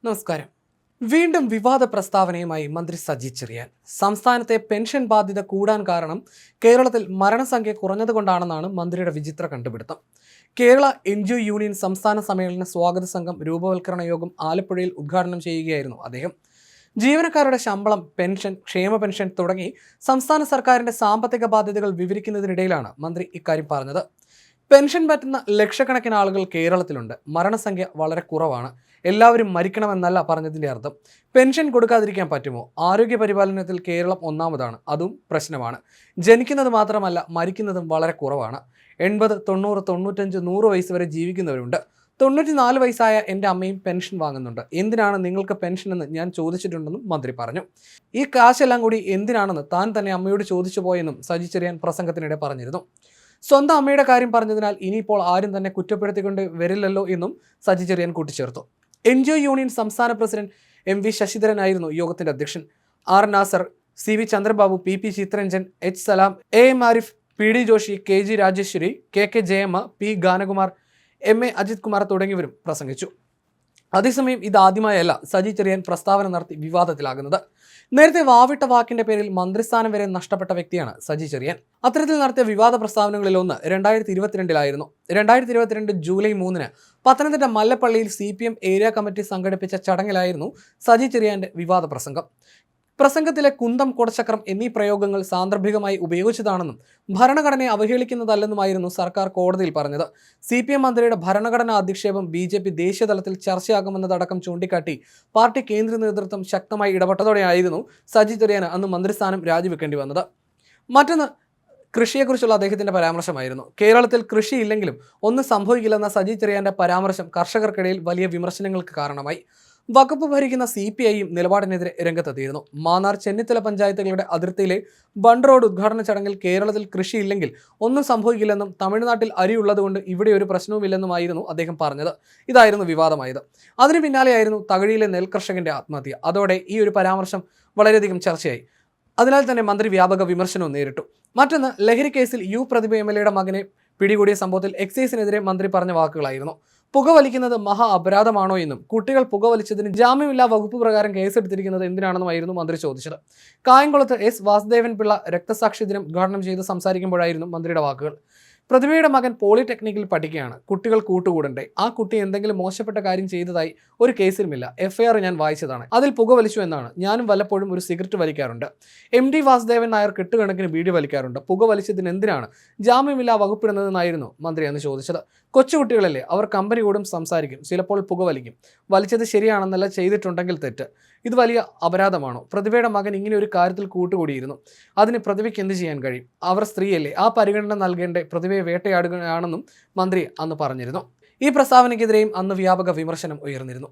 നമസ്കാരം. വീണ്ടും വിവാദ പ്രസ്താവനയുമായി മന്ത്രി സജി ചെറിയാൻ. സംസ്ഥാനത്തെ പെൻഷൻ ബാധ്യത കൂടാൻ കാരണം കേരളത്തിൽ മരണസംഖ്യ കുറഞ്ഞതുകൊണ്ടാണെന്നാണ് മന്ത്രിയുടെ വിചിത്ര കണ്ടുപിടുത്തം. കേരള NGO യൂണിയൻ സംസ്ഥാന സമ്മേളന സ്വാഗത സംഘം രൂപവൽക്കരണ യോഗം ആലപ്പുഴയിൽ ഉദ്ഘാടനം ചെയ്യുകയായിരുന്നു അദ്ദേഹം. ജീവനക്കാരുടെ ശമ്പളം, പെൻഷൻ, ക്ഷേമ പെൻഷൻ തുടങ്ങി സംസ്ഥാന സർക്കാരിന്റെ സാമ്പത്തിക ബാധ്യതകൾ വിവരിക്കുന്നതിനിടയിലാണ് മന്ത്രി ഇക്കാര്യം പറഞ്ഞത്. പെൻഷൻ പറ്റുന്ന ലക്ഷക്കണക്കിന് ആളുകൾ കേരളത്തിലുണ്ട്. മരണസംഖ്യ വളരെ കുറവാണ്. എല്ലാവരും മരിക്കണമെന്നല്ല പറഞ്ഞതിൻ്റെ അർത്ഥം. പെൻഷൻ കൊടുക്കാതിരിക്കാൻ പറ്റുമോ? ആരോഗ്യ പരിപാലനത്തിൽ കേരളം ഒന്നാമതാണ്. അതും പ്രശ്നമാണ്. ജനിക്കുന്നത് മാത്രമല്ല, മരിക്കുന്നതും വളരെ കുറവാണ്. 80, 90, 95, 100 വയസ്സ് വരെ ജീവിക്കുന്നവരുണ്ട്. 94 വയസ്സായ എൻ്റെ അമ്മയും പെൻഷൻ വാങ്ങുന്നുണ്ട്. എന്തിനാണ് നിങ്ങൾക്ക് പെൻഷൻ എന്ന് ഞാൻ ചോദിച്ചിട്ടുണ്ടെന്നും മന്ത്രി പറഞ്ഞു. ഈ കാശെല്ലാം കൂടി എന്തിനാണെന്ന് താൻ തന്നെ അമ്മയോട് ചോദിച്ചു പോയെന്നും സജി ചെറിയാൻ പ്രസംഗത്തിനിടെ പറഞ്ഞിരുന്നു. സ്വന്തം അമ്മയുടെ കാര്യം പറഞ്ഞതിനാൽ ഇനിയിപ്പോൾ ആരും തന്നെ കുറ്റപ്പെടുത്തിക്കൊണ്ട് വരില്ലല്ലോ എന്നും സജി ചെറിയാൻ കൂട്ടിച്ചേർത്തു. NGO യൂണിയൻ സംസ്ഥാന പ്രസിഡന്റ് MV ശശിധരനായിരുന്നു യോഗത്തിന്റെ അധ്യക്ഷൻ. R Nasar, CV Chandrababu, PP Chitharanjan, H Salam, AM Arif, PD Joshi, KG Rajeshwari, KK Jayamma, P Ganakumar, MA Ajith Kumar തുടങ്ങിയവരും പ്രസംഗിച്ചു. അതേസമയം ഇതാദ്യമായല്ല സജി ചെറിയാൻ പ്രസ്താവന നടത്തി വിവാദത്തിലാകുന്നത്. നേരത്തെ വാവിട്ട വാക്കിന്റെ പേരിൽ മന്ത്രിസ്ഥാനം വരെ നഷ്ടപ്പെട്ട വ്യക്തിയാണ് സജി ചെറിയാൻ. അത്തരത്തിൽ നടത്തിയ വിവാദ പ്രസ്താവനകളിലൊന്ന് 2022 2022 ജൂലൈ 3 പത്തനംതിട്ട മല്ലപ്പള്ളിയിൽ CPM ഏരിയ കമ്മിറ്റി സംഘടിപ്പിച്ച ചടങ്ങിലായിരുന്നു സജി ചെറിയാന്റെ വിവാദ പ്രസംഗം. പ്രസംഗത്തിലെ കുന്തം, കൊടച്ചക്രം എന്നീ പ്രയോഗങ്ങൾ സാന്ദർഭികമായി ഉപയോഗിച്ചതാണെന്നും ഭരണഘടനയെ അവഹേളിക്കുന്നതല്ലെന്നുമായിരുന്നു സർക്കാർ കോടതിയിൽ പറഞ്ഞത്. CPM മന്ത്രിയുടെ ഭരണഘടനാ അധിക്ഷേപം BJP ദേശീയ തലത്തിൽ ചർച്ചയാകുമെന്നതടക്കം ചൂണ്ടിക്കാട്ടി പാർട്ടി കേന്ദ്ര നേതൃത്വം ശക്തമായി ഇടപെട്ടതോടെയായിരുന്നു സജി ചെറിയാന് അന്ന് മന്ത്രിസ്ഥാനം രാജിവെക്കേണ്ടി വന്നത്. മറ്റൊന്ന് കൃഷിയെക്കുറിച്ചുള്ള അദ്ദേഹത്തിന്റെ പരാമർശമായിരുന്നു. കേരളത്തിൽ കൃഷിയില്ലെങ്കിലും ഒന്നും സംഭവിക്കില്ലെന്ന സജി ചെറിയാന്റെ പരാമർശം കർഷകർക്കിടയിൽ വലിയ വിമർശനങ്ങൾക്ക് കാരണമായി. വകുപ്പ് ഭരിക്കുന്ന CPIയും നിലപാടിനെതിരെ രംഗത്തെത്തിയിരുന്നു. മാന്നാർ, ചെന്നിത്തല പഞ്ചായത്തുകളുടെ അതിർത്തിയിലെ ബണ്ട് റോഡ് ഉദ്ഘാടന ചടങ്ങിൽ കേരളത്തിൽ കൃഷിയില്ലെങ്കിൽ ഒന്നും സംഭവിക്കില്ലെന്നും തമിഴ്നാട്ടിൽ അരിയുള്ളതുകൊണ്ട് ഇവിടെ ഒരു പ്രശ്നവുമില്ലെന്നുമായിരുന്നു അദ്ദേഹം പറഞ്ഞത്. ഇതായിരുന്നു വിവാദമായത്. അതിനു പിന്നാലെയായിരുന്നു തകഴിയിലെ നെൽകർഷകന്റെ ആത്മഹത്യ. അതോടെ ഈ ഒരു പരാമർശം വളരെയധികം ചർച്ചയായി. അതിനാൽ തന്നെ മന്ത്രി വ്യാപക വിമർശനവും നേരിട്ടു. മറ്റൊന്ന്, ലഹരി കേസിൽ പ്രതിഭ MLAയുടെ മകനെ പിടികൂടിയ സംഭവത്തിൽ എക്സൈസിനെതിരെ മന്ത്രി പറഞ്ഞ വാക്കുകളായിരുന്നു. പുകവലിക്കുന്നത് മഹാ അപരാധമാണോ എന്നും കുട്ടികൾ പുകവലിച്ചതിന് ജാമ്യമില്ലാ വകുപ്പ് പ്രകാരം കേസെടുത്തിരിക്കുന്നത് എന്തിനാണെന്നുമായിരുന്നു മന്ത്രി ചോദിച്ചത്. കായംകുളത്ത് S വാസുദേവൻ പിള്ള രക്തസാക്ഷി ദിനം ഉദ്ഘാടനം ചെയ്ത് സംസാരിക്കുമ്പോഴായിരുന്നു മന്ത്രിയുടെ വാക്കുകൾ. പ്രതിഭയുടെ മകൻ പോളിടെക്നിക്കിൽ പഠിക്കുകയാണ്. കുട്ടികൾ കൂട്ടുകൂടണ്ടേ? ആ കുട്ടി എന്തെങ്കിലും മോശപ്പെട്ട കാര്യം ചെയ്തതായി ഒരു കേസിലുമില്ല. FIR ഞാൻ വായിച്ചതാണ്. അതിൽ പുകവലിച്ചു എന്നാണ്. ഞാനും വല്ലപ്പോഴും ഒരു സിഗരറ്റ് വലിക്കാറുണ്ട്. MD വാസുദേവൻ നായർ കെട്ടുകണക്കിന് ബീഡി വലിക്കാറുണ്ട്. പുകവലിച്ചതിന് എന്തിനാണ് ജാമ്യമില്ലാ വകുപ്പിടുന്നതെന്നായിരുന്നു മന്ത്രി അന്ന് ചോദിച്ചത്. കൊച്ചുകുട്ടികളല്ലേ, അവർ കമ്പനി കൂടും, സംസാരിക്കും, ചിലപ്പോൾ പുകവലിക്കും. വലിച്ചത് ശരിയാണെന്നല്ല, ചെയ്തിട്ടുണ്ടെങ്കിൽ തെറ്റ്. ഇത് വലിയ അപരാധമാണോ? പ്രതിഭയുടെ മകൻ ഇങ്ങനെ ഒരു കാര്യത്തിൽ കൂട്ടുകൂടിയിരുന്നു. അതിന് പ്രതിഭയ്ക്ക് എന്ത് ചെയ്യാൻ കഴിയും? അവർ സ്ത്രീയല്ലേ, ആ പരിഗണന നൽകേണ്ട പ്രതിഭയെ വേട്ടയാടുകയാണെന്നും മന്ത്രി അന്ന് പറഞ്ഞിരുന്നു. ഈ പ്രസ്താവനയ്ക്കെതിരെയും അന്ന് വ്യാപക വിമർശനം ഉയർന്നിരുന്നു.